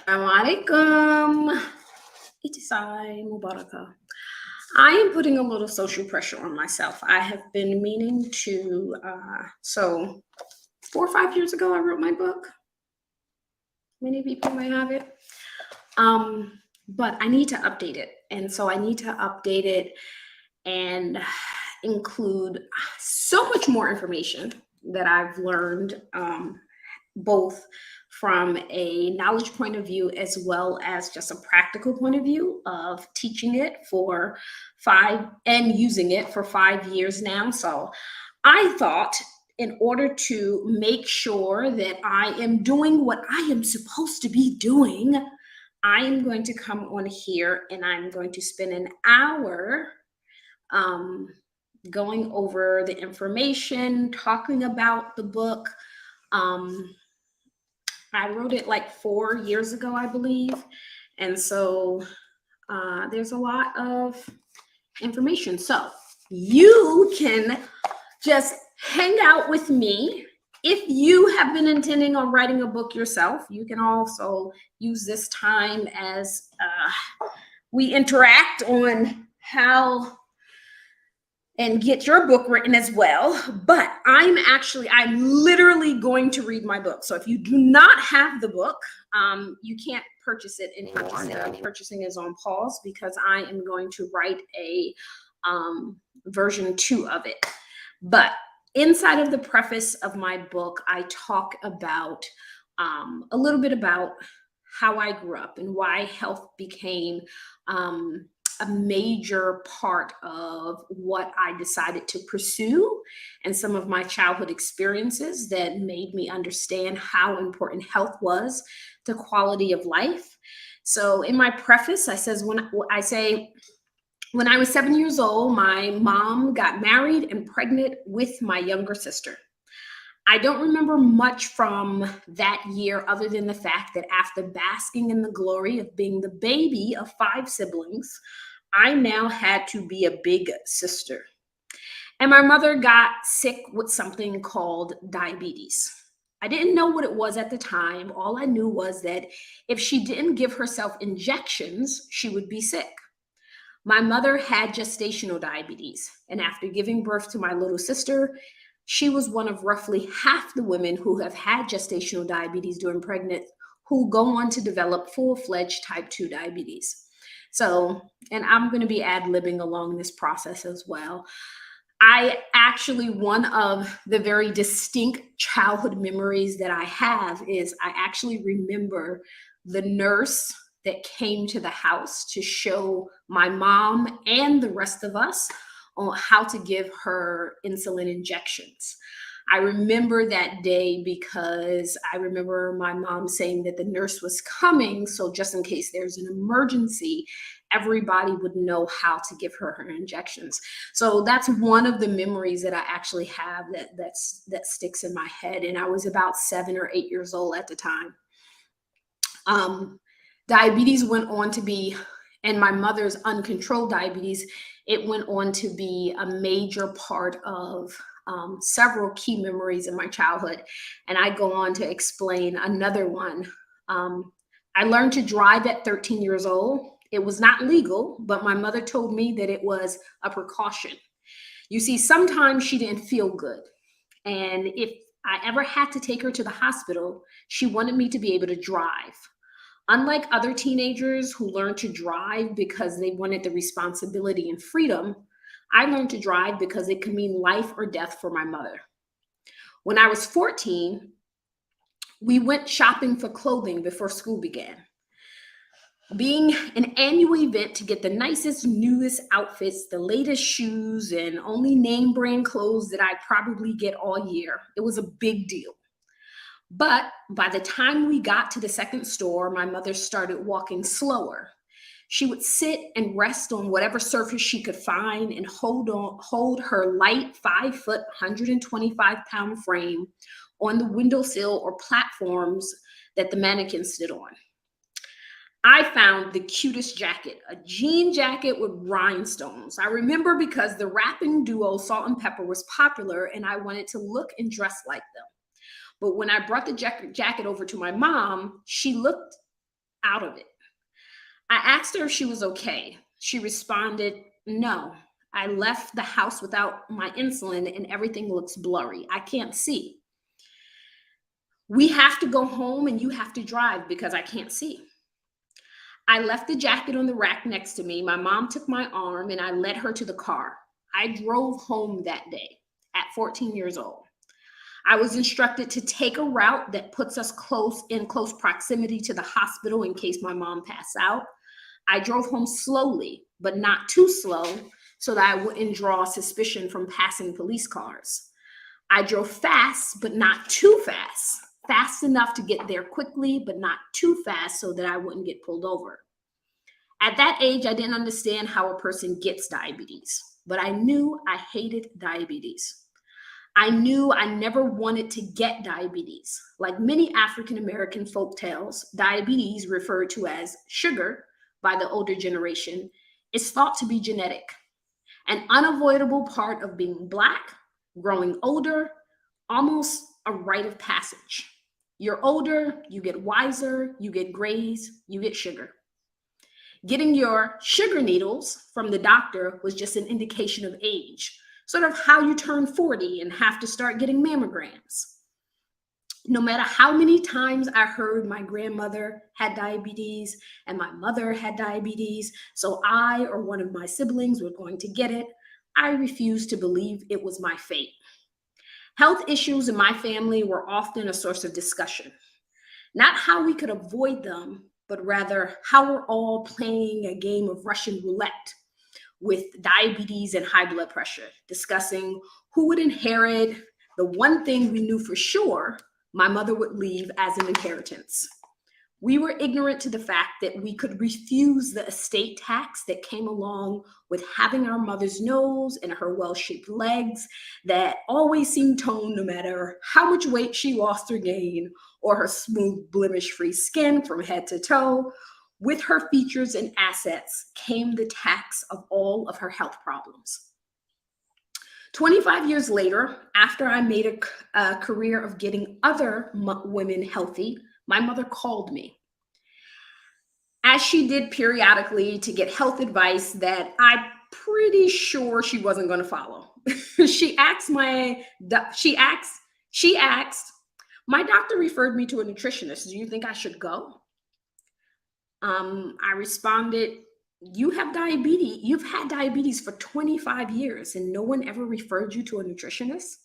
Assalamualaikum. Itisai Mubaraka. I am putting a little social pressure on myself. I have been meaning to, so 4 or 5 years ago, I wrote my book. Many people may have it. But I need to update it. And so I need to update it and include so much more information that I've learned, both from a knowledge point of view as well as just a practical point of view of teaching it for 5 and using it for 5 years now. So I thought, in order to make sure that I am doing what I am supposed to be doing, I am going to come on here and I'm going to spend an hour um, going over the information, talking about the book. Um, I wrote it like 4 years ago, I believe. And so there's a lot of information. So you can just hang out with me. If you have been intending on writing a book yourself, you can also use this time as we interact on how and get your book written as well. But I'm literally going to read my book. So if you do not have the book, you can't purchase it anymore. Now purchasing is on pause because I am going to write a version 2 of it. But inside of the preface of my book, I talk about a little bit about how I grew up and why health became a major part of what I decided to pursue, and some of my childhood experiences that made me understand how important health was to quality of life. So in my preface, I say when I was 7 years old, my mom got married and pregnant with my younger sister. I don't remember much from that year other than the fact that after basking in the glory of being the baby of 5 siblings, I now had to be a big sister. And my mother got sick with something called diabetes. I didn't know what it was at the time. All I knew was that if she didn't give herself injections, she would be sick. My mother had gestational diabetes, and after giving birth to my little sister, she was one of roughly half the women who have had gestational diabetes during pregnancy who go on to develop full-fledged type 2 diabetes. So, and I'm going to be ad-libbing along this process as well. One of the very distinct childhood memories that I have is I actually remember the nurse that came to the house to show my mom and the rest of us on how to give her insulin injections. I remember that day because I remember my mom saying that the nurse was coming. So just in case there's an emergency, everybody would know how to give her injections. So that's one of the memories that I actually have that sticks in my head. And I was about 7 or 8 years old at the time. Diabetes went on to be, and my mother's uncontrolled diabetes, it went on to be a major part of several key memories in my childhood. And I go on to explain another one. I learned to drive at 13 years old. It was not legal, but my mother told me that it was a precaution. You see, sometimes she didn't feel good. And if I ever had to take her to the hospital, she wanted me to be able to drive. Unlike other teenagers who learned to drive because they wanted the responsibility and freedom, I learned to drive because it could mean life or death for my mother. When I was 14, we went shopping for clothing before school began. Being an annual event to get the nicest, newest outfits, the latest shoes, and only name brand clothes that I probably get all year, it was a big deal. But by the time we got to the second store, my mother started walking slower. She would sit and rest on whatever surface she could find and hold her light 5 foot, 125-pound frame on the windowsill or platforms that the mannequin stood on. I found the cutest jacket, a jean jacket with rhinestones. I remember because the rapping duo Salt-N-Pepa was popular and I wanted to look and dress like them. But when I brought the jacket over to my mom, she looked out of it. I asked her if she was okay. She responded, "No, I left the house without my insulin and everything looks blurry. I can't see. We have to go home and you have to drive because I can't see." I left the jacket on the rack next to me. My mom took my arm and I led her to the car. I drove home that day at 14 years old. I was instructed to take a route that puts us in close proximity to the hospital in case my mom passed out. I drove home slowly, but not too slow, so that I wouldn't draw suspicion from passing police cars. I drove fast, but not too fast. Fast enough to get there quickly, but not too fast so that I wouldn't get pulled over. At that age, I didn't understand how a person gets diabetes, but I knew I hated diabetes. I knew I never wanted to get diabetes. Like many African American folk tales, diabetes, referred to as sugar by the older generation, is thought to be genetic, an unavoidable part of being Black, growing older, almost a rite of passage. You're older, you get wiser, you get grays, you get sugar. Getting your sugar needles from the doctor was just an indication of age, sort of how you turn 40 and have to start getting mammograms. No matter how many times I heard my grandmother had diabetes and my mother had diabetes, so I or one of my siblings were going to get it, I refused to believe it was my fate. Health issues in my family were often a source of discussion. Not how we could avoid them, but rather how we're all playing a game of Russian roulette with diabetes and high blood pressure, discussing who would inherit the one thing we knew for sure my mother would leave as an inheritance. We were ignorant to the fact that we could refuse the estate tax that came along with having our mother's nose and her well-shaped legs that always seemed toned no matter how much weight she lost or gained, or her smooth, blemish-free skin from head to toe. With her features and assets came the tax of all of her health problems. 25 years later, after I made a career of getting other women healthy, my mother called me, as she did periodically, to get health advice that I'm pretty sure she wasn't going to follow. She asked, my doctor referred me to a nutritionist. Do you think I should go? I responded, you have diabetes. You've had diabetes for 25 years and no one ever referred you to a nutritionist?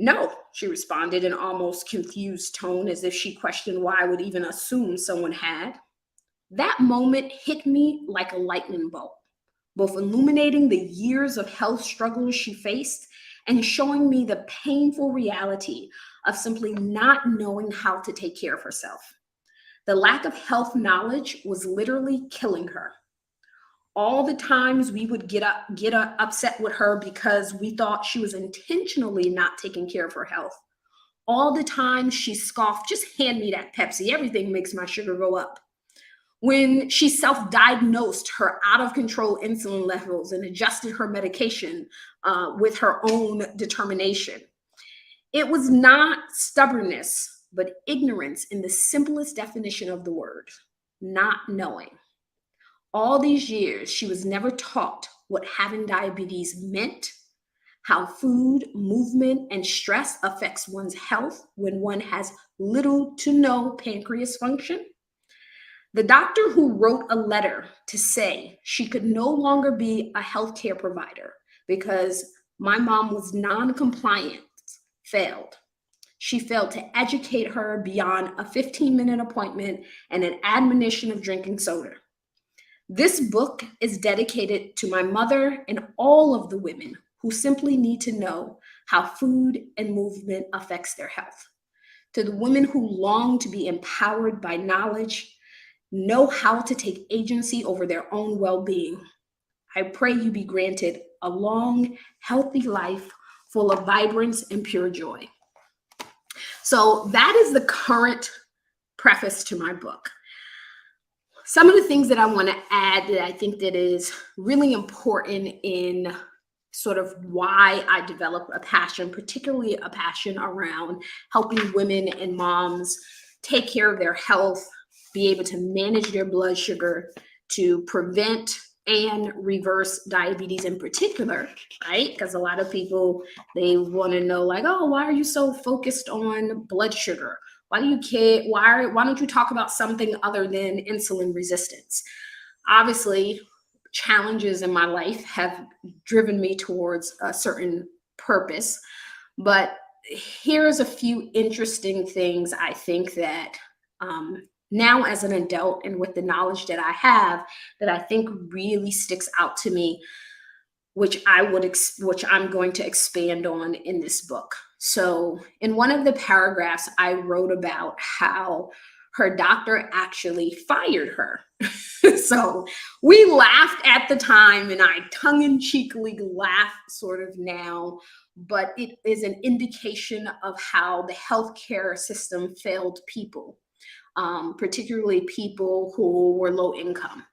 No, she responded in almost confused tone, as if she questioned why I would even assume someone had. That moment hit me like a lightning bolt, both illuminating the years of health struggles she faced and showing me the painful reality of simply not knowing how to take care of herself. The lack of health knowledge was literally killing her. All the times we would get upset with her because we thought she was intentionally not taking care of her health. All the times she scoffed, just hand me that Pepsi, everything makes my sugar go up. When she self-diagnosed her out-of-control insulin levels and adjusted her medication with her own determination. It was not stubbornness, but ignorance in the simplest definition of the word, not knowing. All these years, she was never taught what having diabetes meant, how food, movement, and stress affects one's health when one has little to no pancreas function. The doctor who wrote a letter to say she could no longer be a healthcare provider because my mom was non-compliant failed. She failed to educate her beyond a 15-minute appointment and an admonition of drinking soda. This book is dedicated to my mother and all of the women who simply need to know how food and movement affects their health. To the women who long to be empowered by knowledge, know how to take agency over their own well-being. I pray you be granted a long, healthy life full of vibrance and pure joy. So that is the current preface to my book. Some of the things that I want to add that I think that is really important in sort of why I developed a passion, particularly a passion around helping women and moms take care of their health, be able to manage their blood sugar to prevent and reverse diabetes in particular, right? Because a lot of people, they want to know, like, oh, why are you so focused on blood sugar? Why do you care? Why don't you talk about something other than insulin resistance? Obviously, challenges in my life have driven me towards a certain purpose, but here's a few interesting things I think that now as an adult and with the knowledge that I have, that I think really sticks out to me, which I'm going to expand on in this book. So, in one of the paragraphs, I wrote about how her doctor actually fired her. So, we laughed at the time, and I tongue in cheekily laugh sort of now, but it is an indication of how the healthcare system failed people, particularly people who were low income.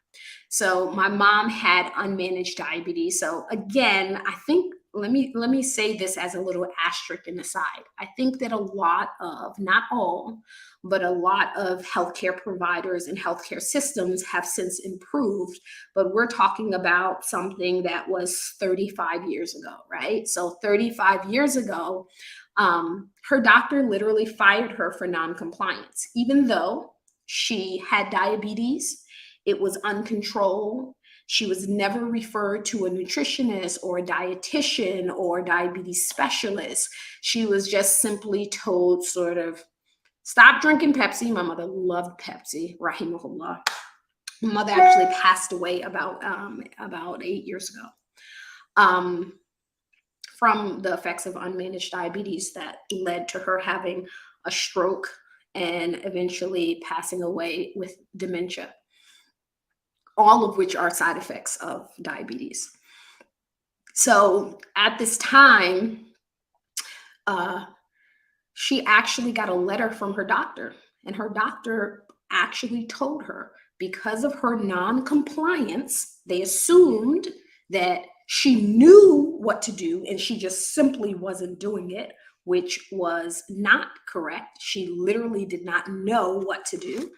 So my mom had unmanaged diabetes. So again, I think let me say this as a little asterisk in the side. I think that a lot of, not all, but a lot of healthcare providers and healthcare systems have since improved. But we're talking about something that was 35 years ago, right? So 35 years ago, her doctor literally fired her for noncompliance, even though she had diabetes. It was uncontrolled. She was never referred to a nutritionist or a dietitian or a diabetes specialist. She was just simply told, sort of, stop drinking Pepsi. My mother loved Pepsi, rahimahullah. My mother actually passed away about 8 years ago, from the effects of unmanaged diabetes that led to her having a stroke and eventually passing away with dementia, all of which are side effects of diabetes. So at this time, she actually got a letter from her doctor, and her doctor actually told her, because of her non-compliance, they assumed that she knew what to do and she just simply wasn't doing it, which was not correct. She literally did not know what to do.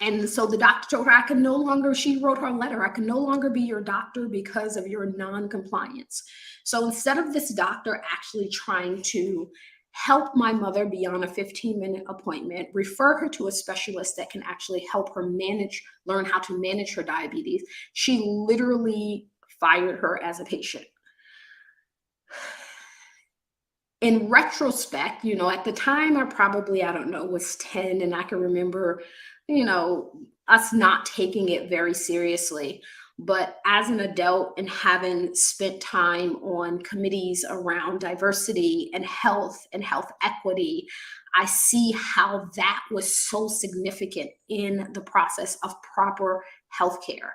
And so the doctor told her, I can no longer, she wrote her letter, I can no longer be your doctor because of your non-compliance. So instead of this doctor actually trying to help my mother be on a 15-minute appointment, refer her to a specialist that can actually help her learn how to manage her diabetes, she literally fired her as a patient. In retrospect, at the time, I don't know, was 10, and I can remember, us not taking it very seriously. But as an adult and having spent time on committees around diversity and health equity, I see how that was so significant in the process of proper healthcare,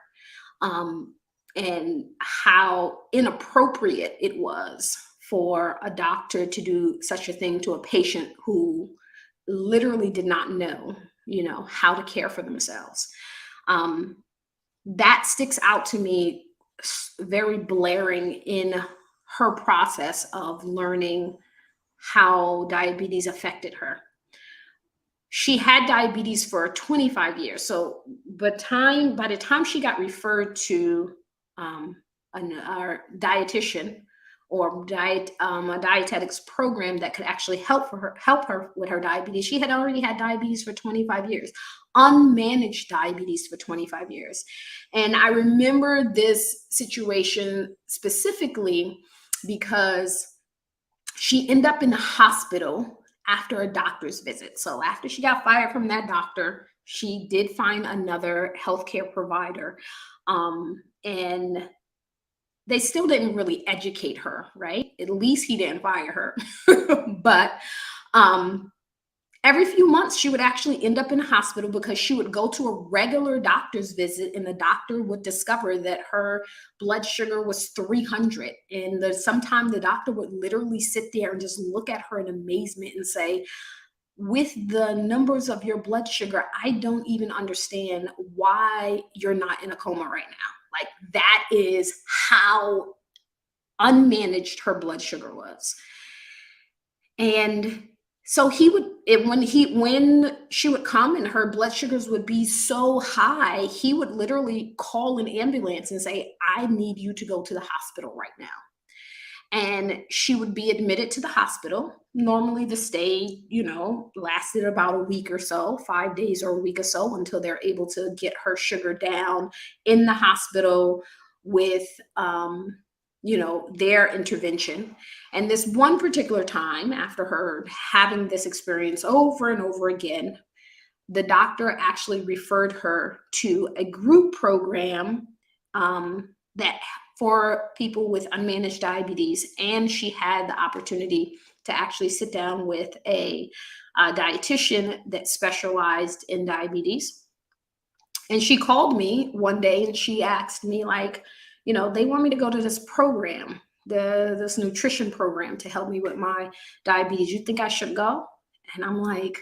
and how inappropriate it was for a doctor to do such a thing to a patient who literally did not know, how to care for themselves. That sticks out to me very blaring in her process of learning how diabetes affected her. She had diabetes for 25 years. So by the time she got referred to our dietitian, or a dietetics program that could actually help her with her diabetes, she had already had diabetes for 25 years, unmanaged diabetes for 25 years. And I remember this situation specifically because she ended up in the hospital after a doctor's visit. So after she got fired from that doctor, she did find another healthcare provider, and they still didn't really educate her, right? At least he didn't fire her. But every few months, she would actually end up in a hospital because she would go to a regular doctor's visit, and the doctor would discover that her blood sugar was 300. And sometimes the doctor would literally sit there and just look at her in amazement and say, with the numbers of your blood sugar, I don't even understand why you're not in a coma right now. Like, that is how unmanaged her blood sugar was. And So when she would come and her blood sugars would be so high, he would literally call an ambulance and say, "I need you to go to the hospital right now." And she would be admitted to the hospital. Normally, the stay, lasted about a week or so, 5 days or a week or so, until they're able to get her sugar down in the hospital with, their intervention. And this one particular time, after her having this experience over and over again, the doctor actually referred her to a group program, that for people with unmanaged diabetes, and she had the opportunity to actually sit down with a dietitian that specialized in diabetes. And she called me one day and she asked me, like, they want me to go to this program, this nutrition program, to help me with my diabetes. You think I should go? And I'm like,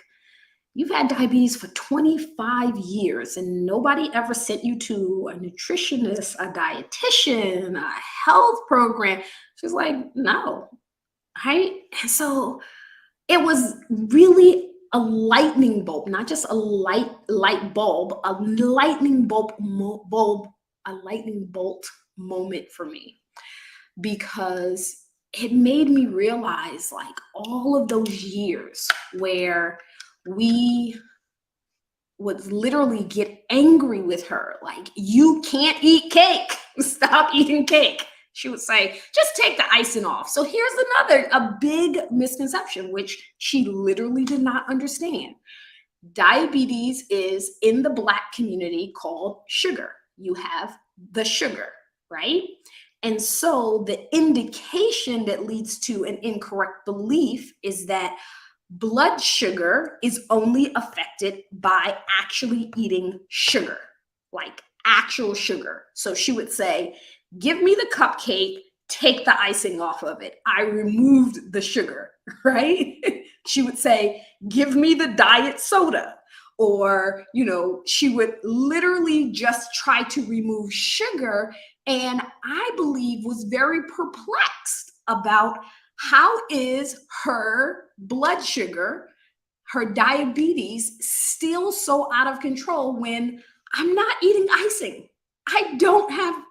"You've had diabetes for 25 years and nobody ever sent you to a nutritionist, a dietitian, a health program." She's like, "No." Right? And so it was really a lightning bulb, not just a light bulb, a lightning a lightning bolt moment for me, because it made me realize, like, all of those years where we would literally get angry with her, like, "You can't eat cake. Stop eating cake." She would say, "Just take the icing off." So here's a big misconception, which she literally did not understand. Diabetes is, in the Black community, called sugar. You have the sugar, right? And so the indication that leads to an incorrect belief is that blood sugar is only affected by actually eating sugar, like actual sugar. So she would say, "Give me the cupcake, take the icing off of it. I removed the sugar," right? She would say, "Give me the diet soda." Or, she would literally just try to remove sugar. And I believe was very perplexed about, how is her blood sugar, her diabetes, still so out of control when I'm not eating icing? I don't have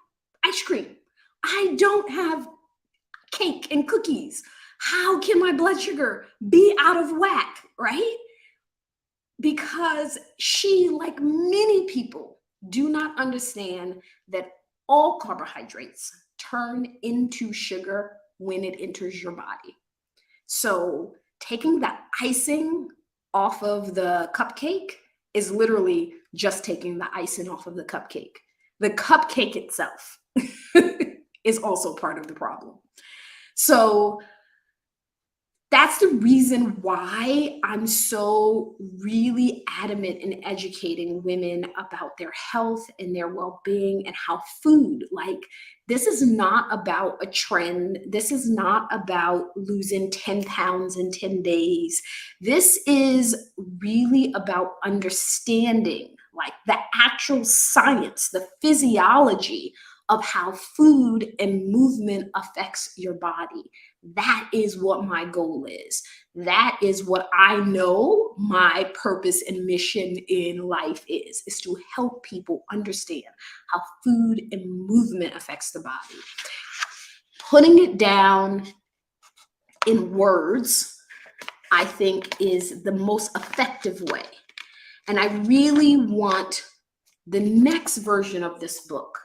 ice cream. I don't have cake and cookies. How can my blood sugar be out of whack, right? Because she, like many people, do not understand that all carbohydrates turn into sugar when it enters your body. So taking the icing off of the cupcake is literally just taking the icing off of the cupcake. The cupcake itself is also part of the problem. So that's the reason why I'm so really adamant in educating women about their health and their well-being, and how food, like, this is not about a trend. This is not about losing 10 pounds in 10 days. This is really about understanding, like, the actual science, the physiology of how food and movement affects your body. That is what my goal is. That is what I know my purpose and mission in life is to help people understand how food and movement affects the body. Putting it down in words, I think, is the most effective way. And I really want the next version of this book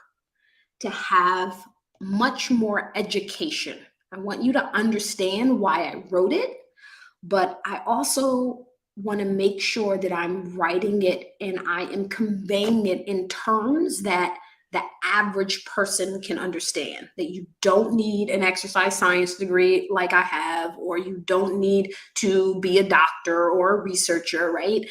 to have much more education. I want you to understand why I wrote it, but I also want to make sure that I'm writing it and I am conveying it in terms that the average person can understand. That you don't need an exercise science degree like I have, or you don't need to be a doctor or a researcher, right?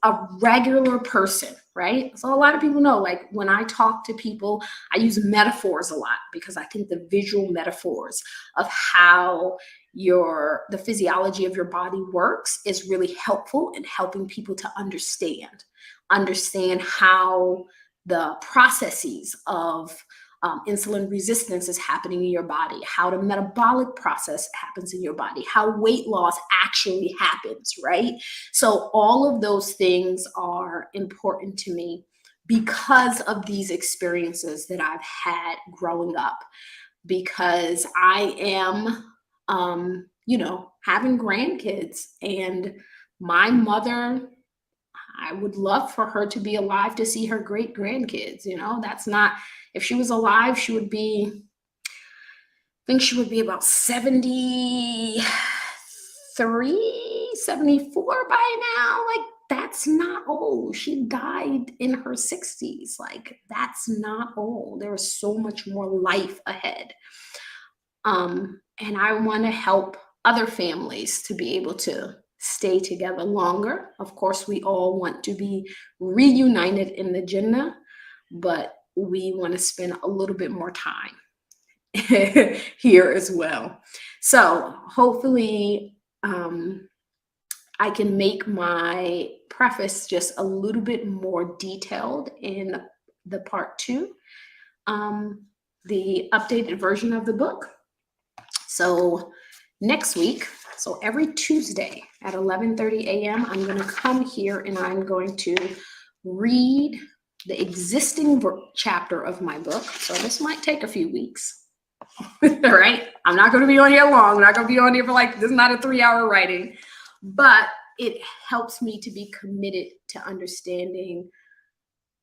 A regular person, right? So a lot of people know, like, when I talk to people, I use metaphors a lot, because I think the visual metaphors of how the physiology of your body works is really helpful in helping people to understand how the processes of insulin resistance is happening in your body, how the metabolic process happens in your body, how weight loss actually happens, right? So all of those things are important to me because of these experiences that I've had growing up, because I am, having grandkids, and my mother, I would love for her to be alive to see her great grandkids. That's not, if she was alive, I think she would be about 73, 74 by now. Like, that's not old. She died in her 60s. Like, that's not old. There is so much more life ahead. And I want to help other families to be able to stay together longer. Of course, we all want to be reunited in the Jannah, but we want to spend a little bit more time here as well. So hopefully, I can make my preface just a little bit more detailed in the part 2, the updated version of the book. So next week, so every Tuesday at 11:30 a.m., I'm going to come here and I'm going to read the existing chapter of my book. So this might take a few weeks. All right. I'm not going to be on here long. I'm not going to be on here for this is not a 3-hour writing, but it helps me to be committed to understanding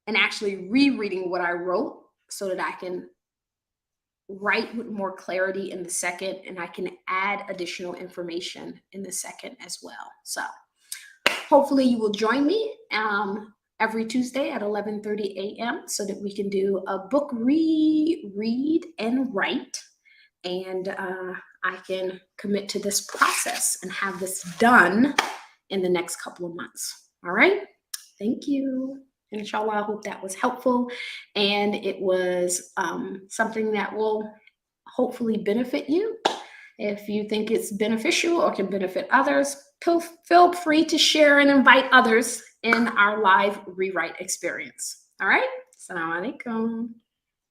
and actually rereading what I wrote so that I can write with more clarity in the second, and I can add additional information in the second as well. So hopefully you will join me every Tuesday at 11:30 a.m. so that we can do a book read and write, and I can commit to this process and have this done in the next couple of months. All right. Thank you. Inshallah, I hope that was helpful, and it was something that will hopefully benefit you. If you think it's beneficial or can benefit others, feel free to share and invite others in our live rewrite experience. All right. Assalamu alaikum.